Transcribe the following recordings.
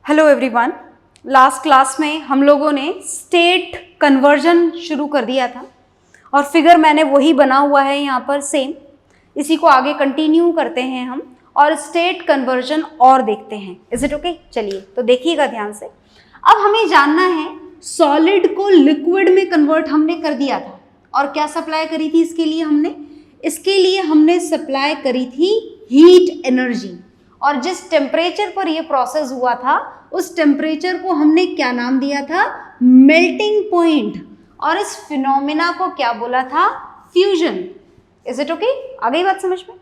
Hello everyone. Last class में हम लोगों ने स्टेट कन्वर्जन शुरू कर दिया था और फिगर मैंने वही बना हुआ है यहाँ पर सेम। इसी को आगे कंटिन्यू करते हैं हम और स्टेट कन्वर्जन और देखते हैं। Is it okay? चलिए तो देखिएगा ध्यान से। अब हमें जानना है सॉलिड को लिक्विड में कन्वर्ट हमने कर दिया था और क्या सप्लाई करी थी इसके लिए हमने सप्लाई करी थी हीट एनर्जी। और जिस टेम्परेचर पर यह प्रोसेस हुआ था उस टेम्परेचर को हमने क्या नाम दिया था? Melting point. और इस फिनोमिना को क्या बोला था? फ्यूजन। Is it okay? आ गई बात समझ में?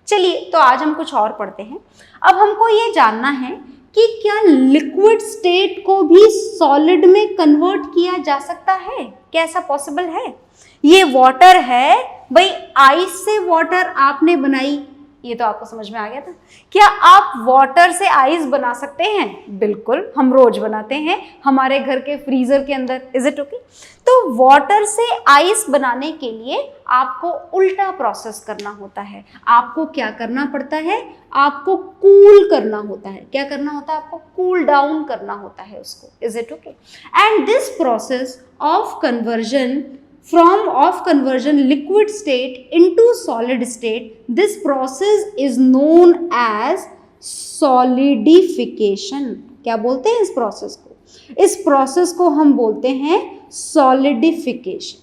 चलिए तो आज हम कुछ और पढ़ते हैं। अब हमको ये जानना है कि क्या लिक्विड स्टेट को भी सॉलिड में कन्वर्ट किया जा सकता है? क्या ऐसा पॉसिबल है? ये वाटर है भाई, आइस से वाटर आपने बनाई, ये तो आपको समझ में आ गया था। क्या आप वाटर से आइस बना सकते हैं? बिल्कुल, हम रोज बनाते हैं हमारे घर के फ्रीजर के अंदर। Is it okay? तो वाटर से आइस बनाने के लिए आपको उल्टा प्रोसेस करना होता है। आपको क्या करना पड़ता है? आपको कूल करना होता है। क्या करना होता है? आपको कूल डाउन करना होता है उसको। Is it okay? And this process of conversion liquid state into solid state, this process is known as solidification। क्या बोलते हैं इस प्रोसेस को? इस प्रोसेस को हम बोलते हैं solidification।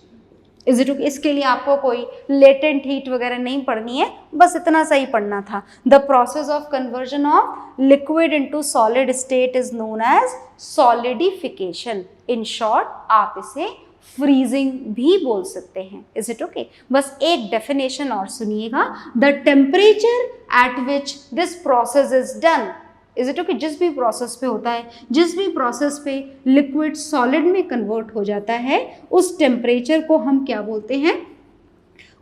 Is it okay? इसके लिए आपको कोई लेटेंट हीट वगैरह नहीं पढ़नी है, बस इतना सा ही पढ़ना था। The process of conversion of liquid into solid state is known as solidification. In short आप इसे फ्रीजिंग भी बोल सकते हैं। Is it okay? बस एक डेफिनेशन और सुनिएगा। The temperature at which this process is done. Is it okay? जिस भी प्रोसेस पे होता है, जिस भी प्रोसेस पे लिक्विड सॉलिड में कन्वर्ट हो जाता है, उस टेम्परेचर को हम क्या बोलते हैं?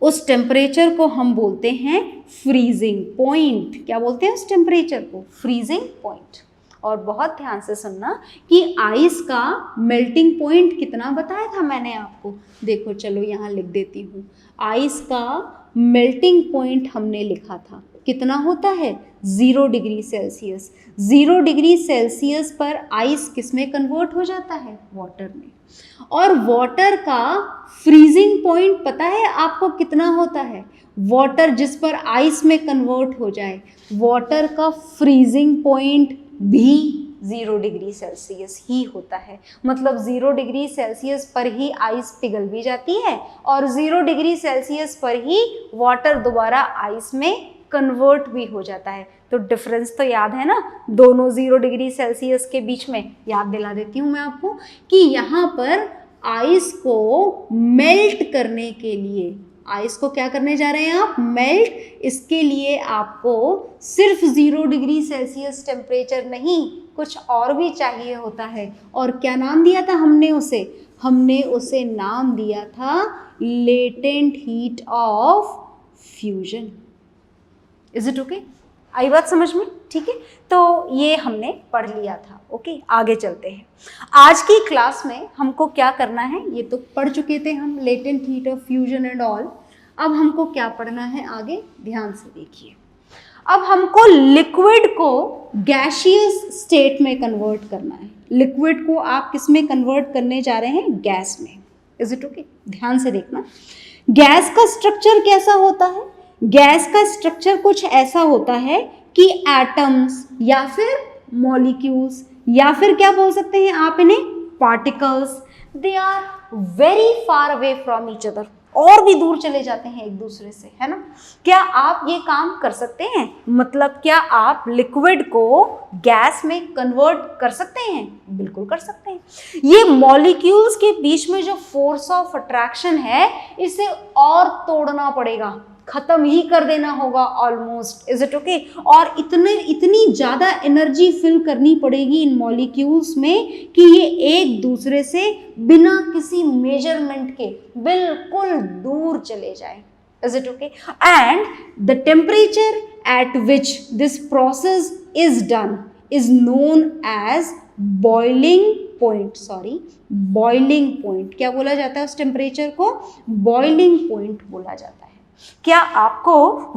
उस टेम्परेचर को हम बोलते हैं फ्रीजिंग पॉइंट। क्या बोलते हैं उस टेम्परेचर को? Freezing point. और बहुत ध्यान से सुनना कि आइस का मेल्टिंग पॉइंट कितना बताया था मैंने आपको। देखो चलो यहाँ लिख देती हूँ। आइस का मेल्टिंग पॉइंट हमने लिखा था, कितना होता है? 0 डिग्री सेल्सियस। 0 डिग्री सेल्सियस पर आइस किस में कन्वर्ट हो जाता है? वाटर में। और वाटर का फ्रीजिंग पॉइंट पता है आपको कितना होता है? वाटर जिस पर आइस में कन्वर्ट हो जाए, वाटर का फ्रीजिंग पॉइंट भी 0 डिग्री सेल्सियस ही होता है। मतलब 0 डिग्री सेल्सियस पर ही आइस पिघल भी जाती है और 0 डिग्री सेल्सियस पर ही वाटर दोबारा आइस में कन्वर्ट भी हो जाता है। तो डिफरेंस तो याद है ना दोनों 0 डिग्री सेल्सियस के बीच में? याद दिला देती हूँ मैं आपको कि यहाँ पर आइस को मेल्ट करने के लिए, आइस को क्या करने जा रहे हैं आप? मेल्ट। इसके लिए आपको सिर्फ 0 डिग्री सेल्सियस टेम्परेचर नहीं, कुछ और भी चाहिए होता है। और क्या नाम दिया था हमने उसे? हमने उसे नाम दिया था latent heat of fusion. Is it okay? आई बात समझ में? ठीक है, तो ये हमने पढ़ लिया था। ओके, आगे चलते हैं। आज की क्लास में हमको क्या करना है ये तो पढ़ चुके थे हम, latent heat of fusion and all. अब हमको क्या पढ़ना है आगे? ध्यान से देखिए। अब हमको लिक्विड को गैसियस स्टेट में कन्वर्ट करना है। लिक्विड को आप किस में कन्वर्ट करने जा रहे हैं? गैस में। Is it okay? ध्यान से देखना। गैस का स्ट्रक्चर कैसा होता है? गैस का स्ट्रक्चर कुछ ऐसा होता है कि एटम्स या फिर मॉलिक्यूल्स या फिर क्या बोल सकते हैं आप इन्हें? Particles, they are very far away from each other. और भी दूर चले जाते हैं एक दूसरे से, है ना? क्या आप ये काम कर सकते हैं? मतलब क्या आप लिक्विड को गैस में कन्वर्ट कर सकते हैं? बिल्कुल कर सकते हैं। ये मॉलिक्यूल्स के बीच में जो फोर्स ऑफ अट्रैक्शन है, इसे और तोड़ना पड़ेगा, खत्म ही कर देना होगा ऑलमोस्ट। Is it okay? और इतनी ज़्यादा एनर्जी फिल करनी पड़ेगी इन मॉलिक्यूल्स में कि ये एक दूसरे से बिना किसी मेजरमेंट के बिल्कुल दूर चले जाए। Is it okay? And the temperature at which this process is done is known as boiling point. Boiling point क्या बोला जाता है उस टेम्परेचर को? बॉइलिंग पॉइंट बोला जाता है। क्या आपको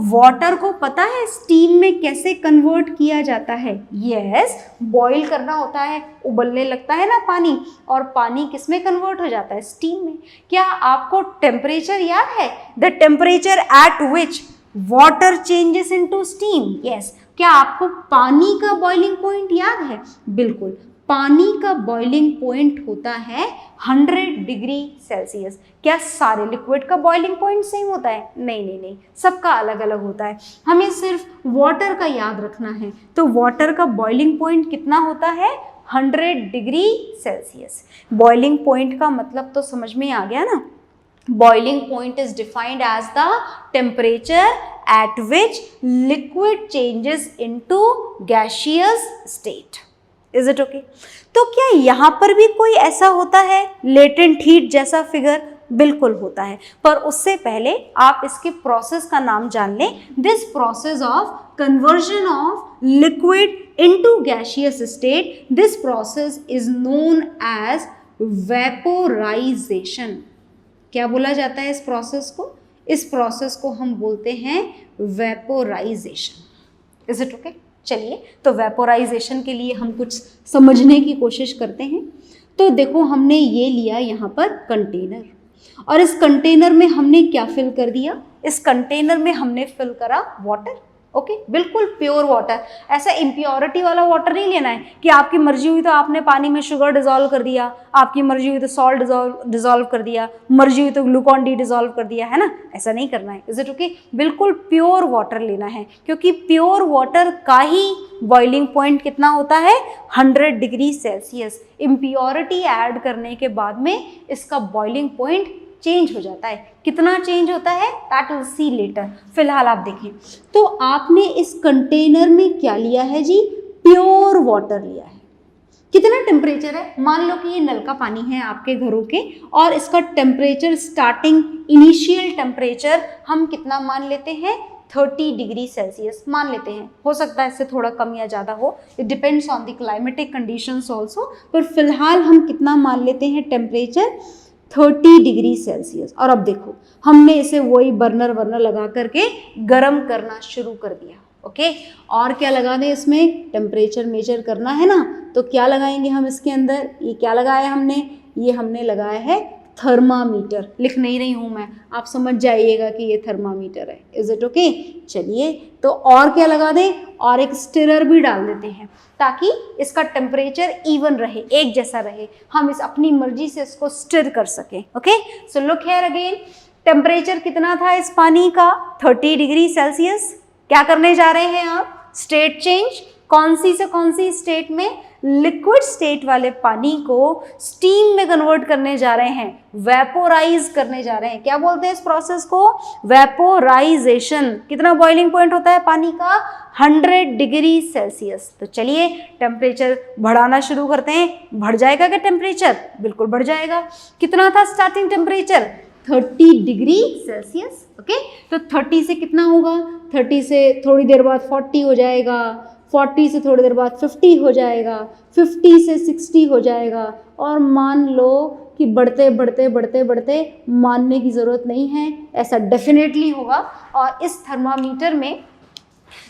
वाटर को पता है स्टीम में कैसे कन्वर्ट किया जाता है? यस, बॉईल करना होता है, उबलने लगता है ना पानी, और पानी किस में कन्वर्ट हो जाता है? स्टीम में। क्या आपको टेम्परेचर याद है? The temperature at which water changes into steam. Yes, क्या आपको पानी का बॉइलिंग पॉइंट याद है? बिल्कुल, पानी का बॉइलिंग पॉइंट होता है 100 डिग्री सेल्सियस। क्या सारे लिक्विड का बॉइलिंग पॉइंट सेम होता है? नहीं नहीं नहीं, सबका अलग अलग होता है। हमें सिर्फ वाटर का याद रखना है। तो वाटर का बॉइलिंग पॉइंट कितना होता है? 100 डिग्री सेल्सियस। बॉइलिंग पॉइंट का मतलब तो समझ में आ गया ना? Boiling point is defined as the temperature at which liquid changes into gaseous state. Is it okay? तो क्या यहाँ पर भी कोई ऐसा होता है लेटेंट हीट जैसा फिगर? बिल्कुल होता है, पर उससे पहले आप इसके प्रोसेस का नाम जान लें। This process of conversion of liquid into gaseous state, this process is known as vaporisation. क्या बोला जाता है इस प्रोसेस को? इस प्रोसेस को हम बोलते हैं वेपोराइजेशन। Is it okay? चलिए, तो वेपोराइजेशन के लिए हम कुछ समझने की कोशिश करते हैं। तो देखो, हमने ये लिया यहाँ पर कंटेनर, और इस कंटेनर में हमने क्या फिल कर दिया? इस कंटेनर में हमने फिल करा वाटर। ओके, बिल्कुल प्योर वाटर। ऐसा इम्प्योरिटी वाला वाटर नहीं लेना है कि आपकी मर्जी हुई तो आपने पानी में शुगर डिजोल्व कर दिया, आपकी मर्जी हुई तो सॉल्ट डिजोल्व कर दिया, मर्जी हुई तो ग्लूकॉन डी डिजोल्व कर दिया, है ना? ऐसा नहीं करना है। Is it okay? बिल्कुल प्योर वाटर लेना है, क्योंकि प्योर वाटर का ही बॉइलिंग पॉइंट कितना होता है? 100 डिग्री सेल्सियस। इम्प्योरिटी ऐड करने के बाद में इसका बॉइलिंग पॉइंट चेंज हो जाता है। कितना चेंज होता है? That will see later. फिलहाल आप देखें, तो आपने इस कंटेनर में क्या लिया है जी? प्योर वाटर लिया है। कितना टेम्परेचर है? मान लो कि ये नल का पानी है आपके घरों के, और इसका टेम्परेचर स्टार्टिंग इनिशियल टेम्परेचर हम कितना मान लेते हैं? 30 डिग्री सेल्सियस मान लेते हैं। हो सकता है इससे थोड़ा कम या ज़्यादा हो, it depends on the climatic conditions also, पर फिलहाल हम कितना मान लेते हैं टेम्परेचर? 30 degree Celsius. और अब देखो, हमने इसे वही बर्नर लगा करके गर्म करना शुरू कर दिया। ओके, और क्या लगा दें इसमें? टेम्परेचर मेजर करना है ना, तो क्या लगाएंगे हम इसके अंदर? ये क्या लगाया हमने? ये हमने लगाया है थर्मामीटर। लिख नहीं रही हूँ मैं, आप समझ जाइएगा कि ये थर्मामीटर है। Is it okay? चलिए, तो और क्या लगा दें? और एक स्टिरर भी डाल देते हैं, ताकि इसका टेम्परेचर इवन रहे, एक जैसा रहे, हम इस अपनी मर्जी से इसको स्टिर कर सकें। Okay, so look here again, temperature कितना था इस पानी का? 30 डिग्री सेल्सियस। क्या करने जा रहे हैं आप? State change. कौन सी से कौन सी स्टेट में? लिक्विड स्टेट वाले पानी को स्टीम में कन्वर्ट करने जा रहे हैं, वेपोराइज करने जा रहे हैं। क्या बोलते हैं इस प्रोसेस को? वेपोराइजेशन। कितना बॉइलिंग पॉइंट होता है पानी का? 100 डिग्री सेल्सियस। तो चलिए टेम्परेचर बढ़ाना शुरू करते हैं। बढ़ जाएगा क्या टेम्परेचर? बिल्कुल बढ़ जाएगा। कितना था starting temperature? 30 degree Celsius. Okay, तो 30 से कितना होगा? 30 से थोड़ी देर बाद 40 हो जाएगा, 40 से थोड़ी देर बाद 50 हो जाएगा, 50 से 60 हो जाएगा, और मान लो कि बढ़ते बढ़ते बढ़ते बढ़ते, मानने की ज़रूरत नहीं है, ऐसा डेफिनेटली होगा। और इस थर्मामीटर में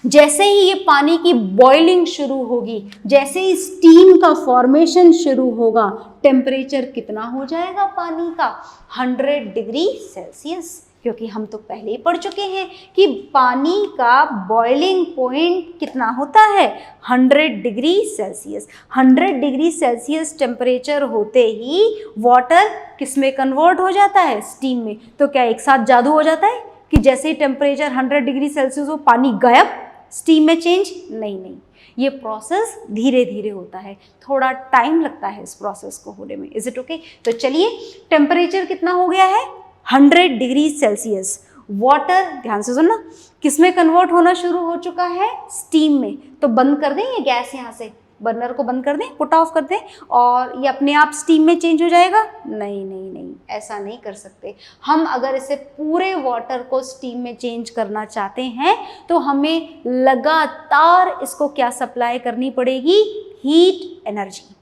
जैसे ही ये पानी की बॉइलिंग शुरू होगी, जैसे ही स्टीम का फॉर्मेशन शुरू होगा, टेम्परेचर कितना हो जाएगा पानी का? 100 डिग्री सेल्सियस। क्योंकि हम तो पहले ही पढ़ चुके हैं कि पानी का बॉइलिंग पॉइंट कितना होता है? 100 degree Celsius. 100 degree Celsius temperature होते ही वाटर किस में कन्वर्ट हो जाता है? स्टीम में। तो क्या एक साथ जादू हो जाता है कि जैसे ही टेम्परेचर 100 डिग्री सेल्सियस हो पानी गायब, स्टीम में चेंज? नहीं नहीं, ये प्रोसेस धीरे धीरे होता है, थोड़ा टाइम लगता है इस प्रोसेस को होने में। Is it okay? तो चलिए, टेम्परेचर कितना हो गया है? 100 डिग्री सेल्सियस। वाटर, ध्यान से सुनना, किस में कन्वर्ट होना शुरू हो चुका है? स्टीम में। तो बंद कर दें ये गैस, यहाँ से बर्नर को बंद कर दें, पुट ऑफ कर दें, और ये अपने आप स्टीम में चेंज हो जाएगा? नहीं नहीं नहीं, ऐसा नहीं कर सकते हम। अगर इसे पूरे वाटर को स्टीम में चेंज करना चाहते हैं तो हमें लगातार इसको क्या सप्लाई करनी पड़ेगी? Heat energy.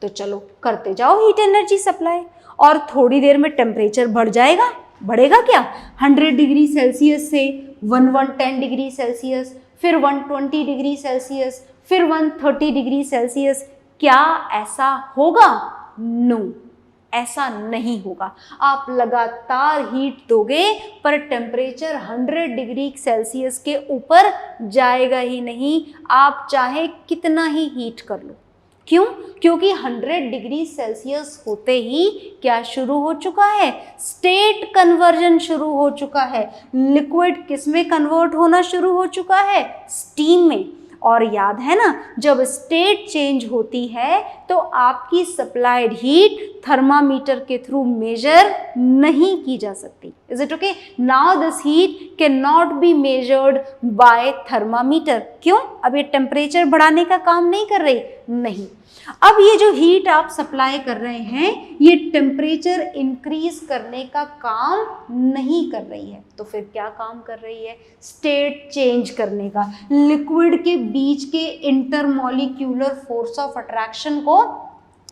तो चलो करते जाओ हीट एनर्जी सप्लाई, और थोड़ी देर में टेम्परेचर बढ़ जाएगा। बढ़ेगा क्या? 100 डिग्री सेल्सियस से 110 डिग्री सेल्सियस, फिर 120 डिग्री सेल्सियस, फिर 130 डिग्री सेल्सियस। क्या ऐसा होगा? नो, ऐसा नहीं होगा। आप लगातार हीट दोगे पर टेम्परेचर 100 डिग्री सेल्सियस के ऊपर जाएगा ही नहीं, आप चाहे कितना ही हीट कर लो। क्यों? क्योंकि 100 डिग्री सेल्सियस होते ही क्या शुरू हो चुका है? स्टेट कन्वर्जन शुरू हो चुका है। लिक्विड किस में कन्वर्ट होना शुरू हो चुका है? स्टीम में। और याद है ना, जब स्टेट चेंज होती है तो आपकी सप्लाइड हीट थर्मामीटर के थ्रू मेजर नहीं की जा सकती। Is it okay? Now this heat can not be measured by thermometer. क्यों? अब ये टेम्परेचर बढ़ाने का काम नहीं कर रही, नहीं। अब ये जो हीट आप सप्लाई कर रहे हैं ये टेम्परेचर इंक्रीज करने का काम नहीं कर रही है, तो फिर क्या काम कर रही है? स्टेट चेंज करने का, लिक्विड के बीच के इंटरमॉलिक्यूलर फोर्स ऑफ अट्रैक्शन को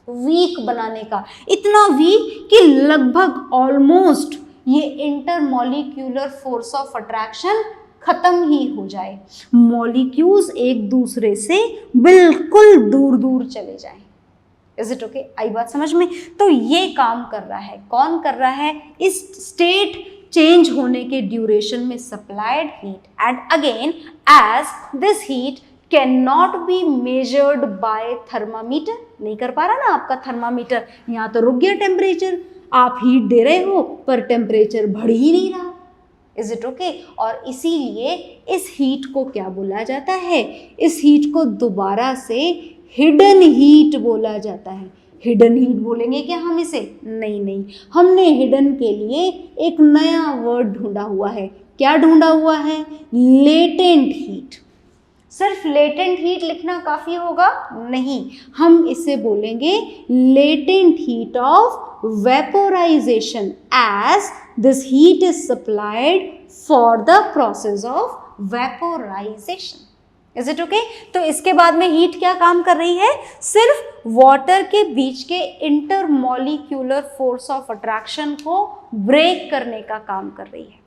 वीक बनाने का। इतना वीक कि लगभग ऑलमोस्ट ये इंटरमॉलिक्यूलर फोर्स ऑफ अट्रैक्शन खत्म ही हो जाए, मॉलिक्यूल्स एक दूसरे से बिल्कुल दूर दूर चले जाएं। Is it okay? आई बात समझ में? तो ये काम कर रहा है, कौन कर रहा है? इस स्टेट चेंज होने के ड्यूरेशन में supplied heat, and again as this heat can not be measured by thermometer. नहीं कर पा रहा ना आपका थर्मामीटर, यहाँ तो रुक गया टेम्परेचर। आप हीट दे रहे हो पर टेम्परेचर बढ़ ही नहीं रहा। Is it okay? और इसीलिए इस हीट को क्या बोला जाता है? इस हीट को दोबारा से हिडन हीट बोला जाता है। हिडन हीट बोलेंगे क्या हम इसे? नहीं नहीं, हमने हिडन के लिए एक नया वर्ड ढूंढा हुआ है। क्या ढूंढा हुआ है? Latent heat. सिर्फ लेटेंट हीट लिखना काफ़ी होगा? नहीं, हम इसे बोलेंगे latent heat of vaporization as this heat is supplied for the process of vaporization. Is it okay? तो इसके बाद में हीट क्या काम कर रही है? सिर्फ वाटर के बीच के इंटरमॉलिक्यूलर फोर्स ऑफ अट्रैक्शन को ब्रेक करने का काम कर रही है।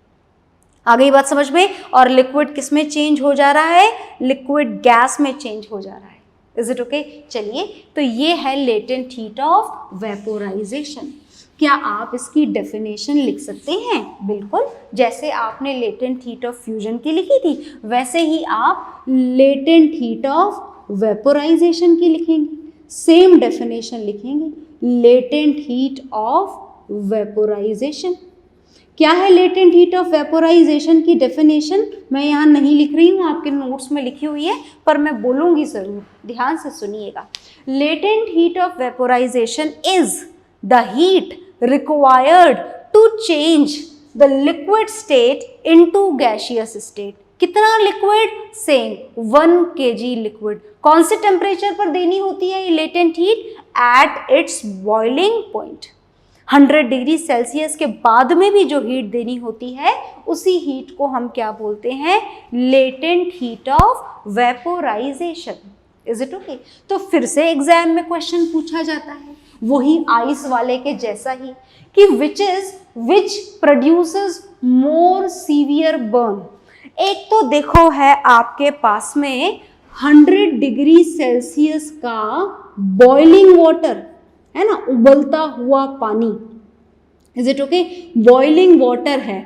आ गई बात समझ में? और लिक्विड किस में चेंज हो जा रहा है? लिक्विड गैस में चेंज हो जा रहा है। Is it okay? चलिए, तो ये है लेटेंट हीट ऑफ वेपोराइजेशन। क्या आप इसकी डेफिनेशन लिख सकते हैं? बिल्कुल, जैसे आपने लेटेंट हीट ऑफ फ्यूजन की लिखी थी वैसे ही आप लेटेंट हीट ऑफ वेपोराइजेशन की लिखेंगे, सेम डेफिनेशन लिखेंगे, लेटेंट हीट ऑफ वेपोराइजेशन। क्या है लेटेंट हीट ऑफ वेपोराइजेशन की डेफिनेशन? मैं यहाँ नहीं लिख रही हूँ, आपके नोट्स में लिखी हुई है, पर मैं बोलूँगी ज़रूर, ध्यान से सुनिएगा। Latent heat of vaporisation is the heat required to change the liquid state into gaseous state. कितना लिक्विड? Same 1 kg liquid. कौन से टेम्परेचर पर देनी होती है ये latent heat? At its boiling point. 100 degree Celsius के बाद में भी जो हीट देनी होती है उसी हीट को हम क्या बोलते हैं? Latent heat of vaporisation. Is it okay? तो फिर से एग्जाम में क्वेश्चन पूछा जाता है वही आइस वाले के जैसा ही कि which produces more severe burn. एक तो देखो है आपके पास में 100 डिग्री सेल्सियस का बॉइलिंग वाटर है ना, उबलता हुआ पानी। Is it okay? Boiling water है।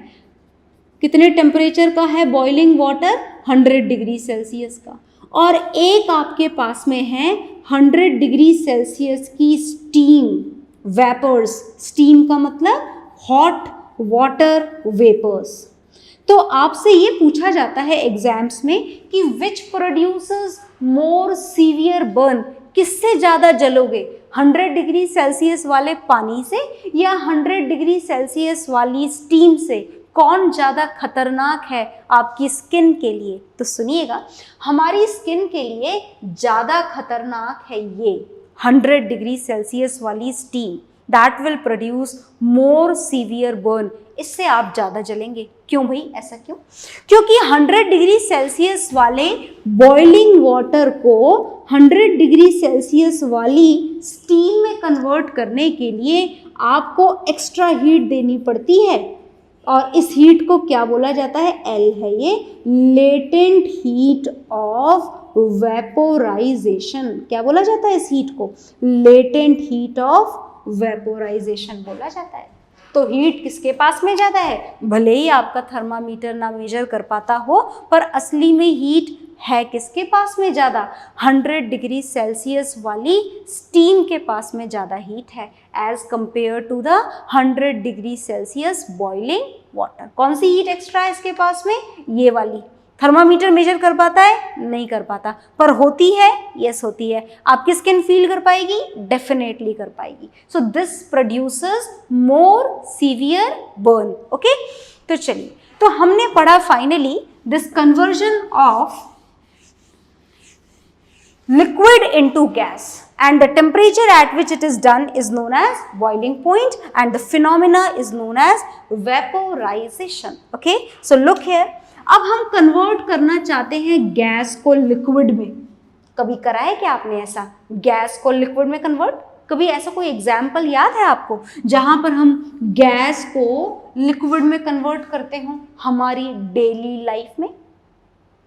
कितने टेम्परेचर का है बॉइलिंग वाटर? 100 डिग्री सेल्सियस का। और एक आपके पास में है 100 डिग्री सेल्सियस की स्टीम, वेपर्स। स्टीम का मतलब हॉट वाटर वेपर्स। तो आपसे ये पूछा जाता है एग्जाम्स में कि which produces more severe burn. किससे ज़्यादा जलोगे? 100 डिग्री सेल्सियस वाले पानी से या 100 डिग्री सेल्सियस वाली स्टीम से? कौन ज़्यादा खतरनाक है आपकी स्किन के लिए? तो सुनिएगा, हमारी स्किन के लिए ज़्यादा खतरनाक है ये 100 डिग्री सेल्सियस वाली steam. That will produce more severe burn. इससे आप ज़्यादा जलेंगे। क्यों भाई, ऐसा क्यों? क्योंकि 100 डिग्री सेल्सियस वाले बॉइलिंग वाटर को 100 डिग्री सेल्सियस वाली स्टीम में कन्वर्ट करने के लिए आपको एक्स्ट्रा हीट देनी पड़ती है। और इस हीट को क्या बोला जाता है? एल है ये, लेटेंट हीट ऑफ वेपोराइजेशन। क्या बोला जाता है इस हीट को? लेटेंट हीट ऑफ वेपोराइजेशन बोला जाता है। तो हीट किसके पास में ज़्यादा है? भले ही आपका थर्मामीटर ना मेजर कर पाता हो, पर असली में हीट है किसके पास में ज़्यादा? 100 डिग्री सेल्सियस वाली स्टीम के पास में ज़्यादा हीट है as compare to the 100 degree Celsius boiling water. कौन सी हीट एक्स्ट्रा है इसके पास में? ये वाली। थर्मामीटर मेजर कर पाता है? नहीं कर पाता, पर होती है? यस होती है। आपकी स्किन फील कर पाएगी? डेफिनेटली कर पाएगी। So this produces more severe burn. Okay, तो चलिए, तो हमने पढ़ा finally this conversion of liquid into gas, and the temperature at which it is done is known as boiling point, and the phenomena is known as vaporization. Okay, so look here, अब हम convert करना चाहते हैं gas को liquid में। कभी करा है क्या आपने ऐसा, गैस को लिक्विड में कन्वर्ट? कभी ऐसा कोई एग्जाम्पल याद है आपको जहां पर हम गैस को लिक्विड में कन्वर्ट करते हो हमारी डेली लाइफ में?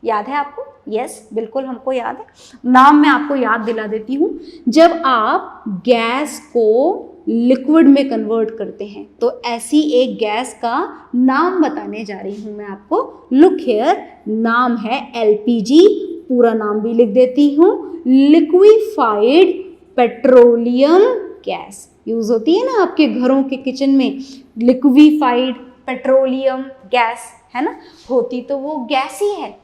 याद है आपको? यस, बिल्कुल हमको याद है। नाम मैं आपको याद दिला देती हूँ। जब आप गैस को लिक्विड में कन्वर्ट करते हैं तो ऐसी एक गैस का नाम बताने जा रही हूँ मैं आपको। लुक हियर, नाम है एलपीजी। पूरा नाम भी लिख देती हूँ, लिक्विफाइड पेट्रोलियम गैस। यूज होती है ना आपके घरों के किचन में, लिक्विफाइड पेट्रोलियम गैस, है ना? होती तो वो गैस ही है,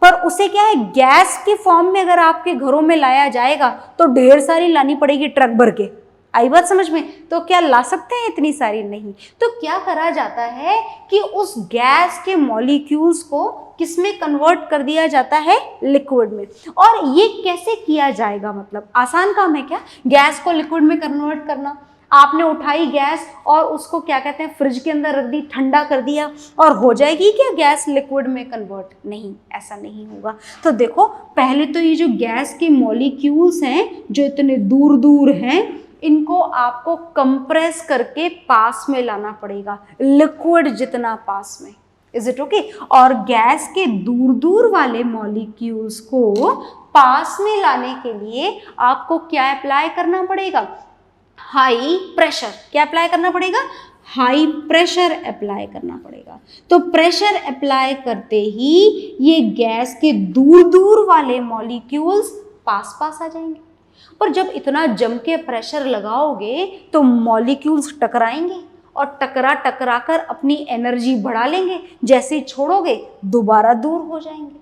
पर उसे क्या है, गैस के फॉर्म में अगर आपके घरों में लाया जाएगा तो ढेर सारी लानी पड़ेगी ट्रक भर के। आई बात समझ में? तो क्या ला सकते हैं इतनी सारी? नहीं। तो क्या करा जाता है कि उस गैस के मॉलिक्यूल्स को किस में कन्वर्ट कर दिया जाता है? लिक्विड में। और ये कैसे किया जाएगा? मतलब आसान काम है क्या गैस को लिक्विड में कन्वर्ट करना? आपने उठाई गैस और उसको क्या कहते हैं, फ्रिज के अंदर रख दी, ठंडा कर दिया, और हो जाएगी क्या गैस लिक्विड में कन्वर्ट? नहीं, ऐसा नहीं होगा। तो देखो, पहले तो ये जो गैस के मॉलिक्यूल्स हैं जो इतने दूर दूर हैं, इनको आपको कंप्रेस करके पास में लाना पड़ेगा, लिक्विड जितना पास में। Is it okay? और गैस के दूर दूर वाले मॉलिक्यूल्स को पास में लाने के लिए आपको क्या अप्लाई करना पड़ेगा? High pressure. क्या अप्लाई करना पड़ेगा? हाई प्रेशर अप्लाई करना पड़ेगा। तो प्रेशर अप्लाई करते ही ये गैस के दूर दूर वाले मॉलिक्यूल्स पास पास आ जाएंगे। पर जब इतना जम के प्रेशर लगाओगे तो मॉलिक्यूल्स टकराएंगे और टकरा टकरा कर अपनी एनर्जी बढ़ा लेंगे, जैसे ही छोड़ोगे दोबारा दूर हो जाएंगे।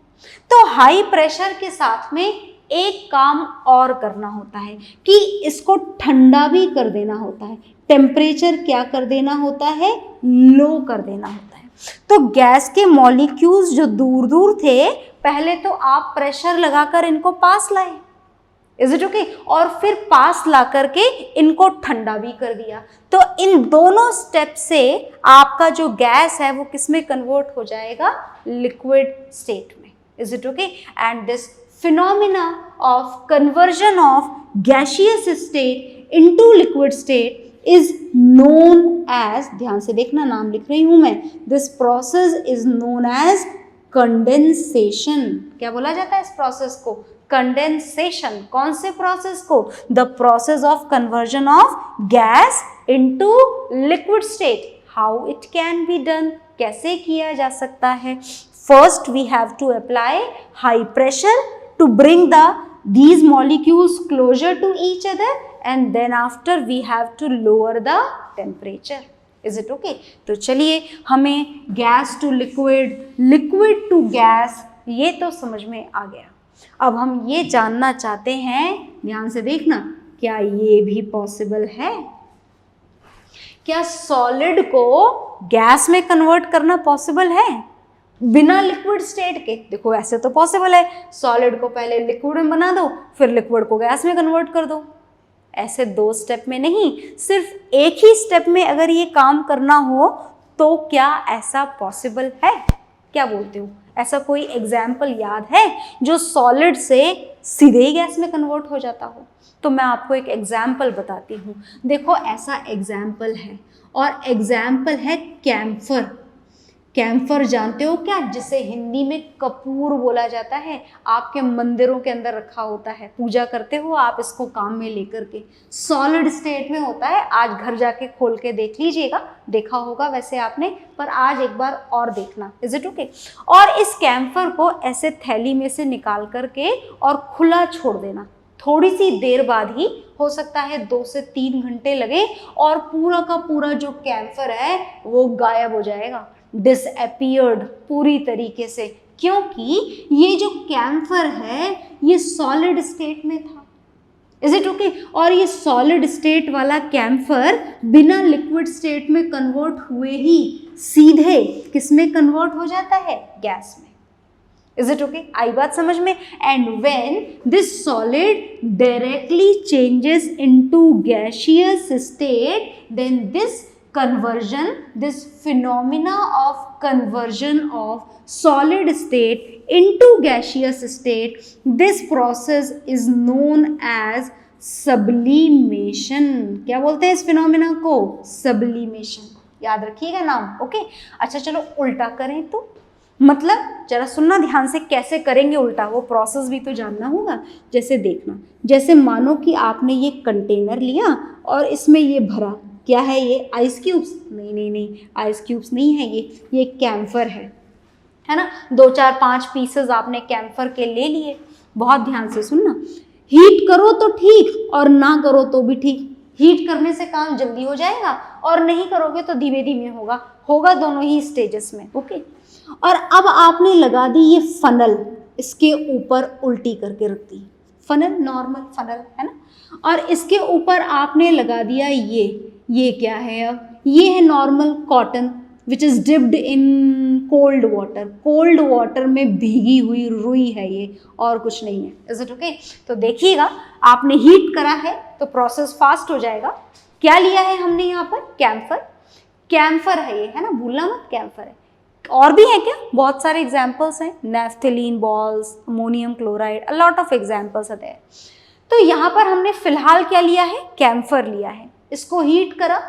तो हाई प्रेशर के साथ में एक काम और करना होता है कि इसको ठंडा भी कर देना होता है। टेम्परेचर क्या कर देना होता है? लो कर देना होता है। तो गैस के मॉलिक्यूल्स जो दूर दूर थे, पहले तो आप प्रेशर लगाकर इनको पास लाए, इज इट ओके? और फिर पास ला करके इनको ठंडा भी कर दिया। तो इन दोनों स्टेप से आपका जो गैस है वो किस में कन्वर्ट हो जाएगा? लिक्विड स्टेट में। Is it okay? And this phenomena of conversion of gaseous state into liquid state is known as, ध्यान से देखना, नाम लिख रही हूं मैं, this process is known as condensation। क्या बोला जाता है इस प्रोसेस को? कंडेंसेशन। कौन से प्रोसेस को? The process of conversion of gas into liquid state. How it can be done? कैसे किया जा सकता है? First we have to apply high pressure to bring these molecules closer to each other, and then after we have to lower the temperature. Is it okay? तो चलिए, हमें gas to liquid, liquid to gas, ये तो समझ में आ गया। अब हम ये जानना चाहते हैं, ध्यान से देखना, क्या ये भी पॉसिबल है? क्या सॉलिड को गैस में कन्वर्ट करना पॉसिबल है बिना लिक्विड स्टेट के? देखो, ऐसे तो पॉसिबल है, सॉलिड को पहले लिक्विड में बना दो, फिर लिक्विड को गैस में कन्वर्ट कर दो। ऐसे दो स्टेप में नहीं, सिर्फ एक ही स्टेप में अगर ये काम करना हो तो क्या ऐसा पॉसिबल है? क्या बोलते हो? ऐसा कोई एग्जाम्पल याद है जो सॉलिड से सीधे ही गैस में कन्वर्ट हो जाता हो? तो मैं आपको एक एग्जाम्पल बताती हूँ। देखो, ऐसा एग्जाम्पल है, और एग्जाम्पल है कैम्फर। कैम्फर जानते हो क्या, जिसे हिंदी में कपूर बोला जाता है, आपके मंदिरों के अंदर रखा होता है, पूजा करते हो आप इसको काम में लेकर के। सॉलिड स्टेट में होता है, आज घर जाके खोल के देख लीजिएगा, देखा होगा वैसे आपने, पर आज एक बार और देखना। Is it okay? और इस कैम्फर को ऐसे थैली में से निकाल करके और खुला छोड़ देना, थोड़ी सी देर बाद ही, हो सकता है 2 से 3 घंटे लगे, और पूरा का पूरा जो कैम्फर है वो गायब हो जाएगा, डिसअपीयर्ड पूरी तरीके से, क्योंकि ये जो कैम्फर है ये सॉलिड स्टेट में था। Is it okay? और ये सॉलिड स्टेट वाला कैम्फर बिना लिक्विड स्टेट में कन्वर्ट हुए ही सीधे किस में कन्वर्ट हो जाता है? गैस में। Is it okay? आई बात समझ में? And when this solid directly changes into gaseous state, then this conversion, this phenomena of conversion of solid state into gaseous state, this process is known as sublimation। क्या बोलते हैं इस phenomena को? sublimation। याद रखिएगा नाम। ओके, अच्छा चलो उल्टा करें तो, मतलब जरा सुनना ध्यान से, कैसे करेंगे उल्टा, वो प्रोसेस भी तो जानना होगा। जैसे देखना, जैसे मानो कि आपने ये कंटेनर लिया और इसमें ये भरा, क्या है ये? Ice cubes? नहीं नहीं नहीं, आइस क्यूब्स नहीं है ये कैम्फर है ना। 2 4 5 पीसेस आपने कैम्फर के ले लिए। बहुत ध्यान से सुनना, हीट करो तो ठीक और ना करो तो भी ठीक। हीट करने से काम जल्दी हो जाएगा और नहीं करोगे तो धीमे धीमे होगा दोनों ही स्टेजेस में। ओके, और अब आपने लगा दी ये फनल, इसके ऊपर उल्टी करके रख दी, फनल नॉर्मल फनल है ना, और इसके ऊपर आपने लगा दिया ये क्या है? अब ये है normal cotton which is dipped in cold water. Cold water में भीगी हुई रुई है ये, और कुछ नहीं है। Is it okay? तो देखिएगा, आपने हीट करा है तो प्रोसेस फास्ट हो जाएगा। क्या लिया है हमने यहाँ पर? कैम्फर है ये, है ना, भूलना मत, कैम्फर है। और भी है क्या? बहुत सारे एग्जाम्पल्स हैं, naphthalene balls, ammonium chloride, a lot of examples आते हैं। तो यहाँ पर हमने फिलहाल क्या लिया है? कैम्फर लिया है। इसको हीट करा,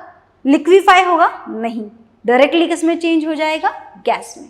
लिक्विफाई होगा? नहीं, डायरेक्टली किस में चेंज हो जाएगा? गैस में।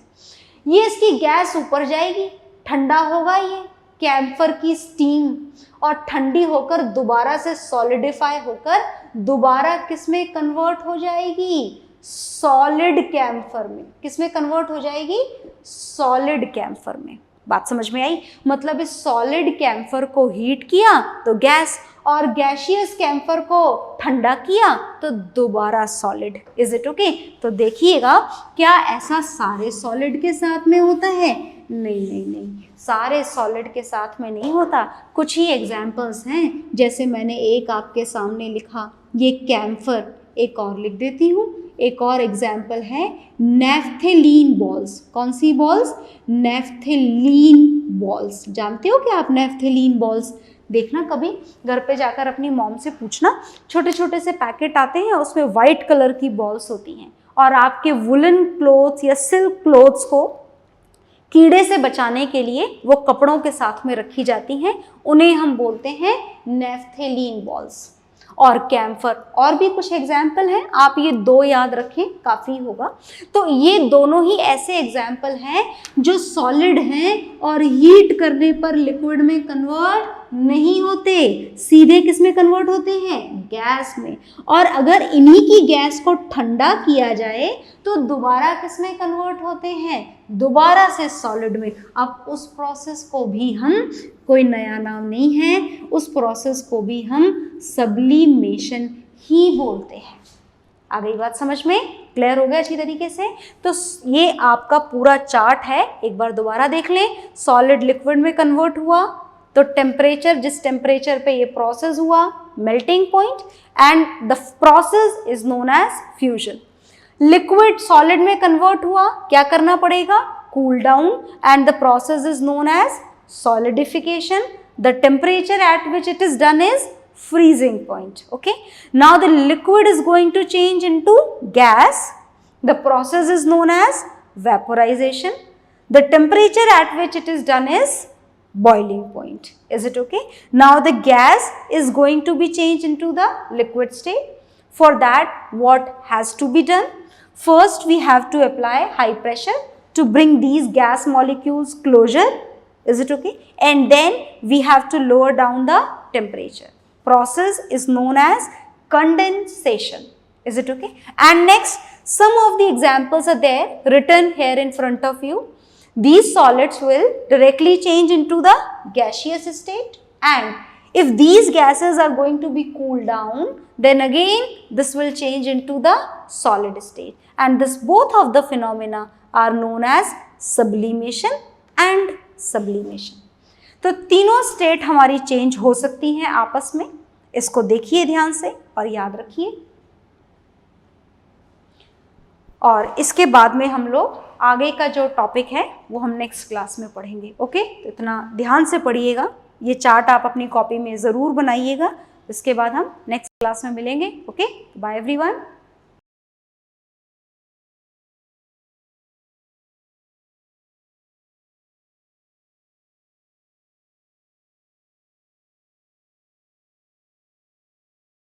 ये इसकी गैस ऊपर जाएगी, ठंडा होगा ये कैम्फर की स्टीम, और ठंडी होकर दोबारा से सॉलिडिफाई होकर दोबारा किस में कन्वर्ट हो जाएगी? सॉलिड कैम्फर में। किस में कन्वर्ट हो जाएगी? सॉलिड कैम्फर में। बात समझ में आई? मतलब इस सॉलिड कैम्फर को हीट किया तो गैस, और गैसियस कैम्फर को ठंडा किया तो दोबारा सॉलिड। Is it okay? तो देखिएगा, क्या ऐसा सारे सॉलिड के साथ में होता है? नहीं नहीं नहीं, सारे सॉलिड के साथ में नहीं होता। कुछ ही एग्जाम्पल्स हैं, जैसे मैंने एक आपके सामने लिखा ये कैम्फर, एक और लिख देती हूँ। एक और एग्जाम्पल है नेफ्थलीन बॉल्स। कौन सी बॉल्स? Naphthalene balls. जानते हो क्या आप नेफ्थलीन बॉल्स? देखना कभी घर पे जाकर अपनी मॉम से पूछना, छोटे छोटे से पैकेट आते हैं, उसमें वाइट कलर की बॉल्स होती हैं, और आपके वुलन क्लोथ्स या सिल्क क्लोथ्स को कीड़े से बचाने के लिए वो कपड़ों के साथ में रखी जाती हैं, उन्हें हम बोलते हैं नेफ्थलीन बॉल्स। और कैम्फर, और भी कुछ एग्जाम्पल हैं, आप ये 2 याद रखें काफ़ी होगा। तो ये दोनों ही ऐसे एग्जाम्पल हैं जो सॉलिड हैं और हीट करने पर लिक्विड में कन्वर्ट नहीं होते, सीधे किस में कन्वर्ट होते हैं? गैस में। और अगर इन्हीं की गैस को ठंडा किया जाए तो दोबारा किस में कन्वर्ट होते हैं? दोबारा से सॉलिड में। अब उस प्रोसेस को भी हम, कोई नया नाम नहीं है, उस प्रोसेस को भी हम सब्लिमेशन ही बोलते हैं। आ गई बात समझ में? क्लियर हो गया अच्छी तरीके से? तो ये आपका पूरा चार्ट है, एक बार दोबारा देख लें। सॉलिड लिक्विड में कन्वर्ट हुआ तो टेम्परेचर, जिस टेम्परेचर पे ये प्रोसेस हुआ, melting point, and the process is known as fusion. Liquid solid में कन्वर्ट हुआ, क्या करना पड़ेगा? Cool down, and the process is known as solidification. The temperature at which it is done is freezing point. Okay, now the liquid is going to change into gas. The process is known as vaporization. The temperature at which it is done is boiling point. Is it okay? Now the gas is going to be changed into the liquid state. For that, what has to be done? First we have to apply high pressure to bring these gas molecules closure. Is it okay? And then we have to lower down the temperature. Process is known as condensation. Is it okay? And next, some of the examples are there written here in front of you. These solids will directly change into the gaseous state, and if these gases are going to be cooled down, then again this will change into the solid state, and this both of the phenomena are known as sublimation and sublimation. तो तीनों state हमारी change हो सकती हैं आपस में, इसको देखिए ध्यान से और याद रखिए। और इसके बाद में हम लोग आगे का जो टॉपिक है वो हम नेक्स्ट क्लास में पढ़ेंगे। ओके, तो इतना ध्यान से पढ़िएगा, ये चार्ट आप अपनी कॉपी में ज़रूर बनाइएगा। इसके बाद हम नेक्स्ट क्लास में मिलेंगे। Okay, bye everyone.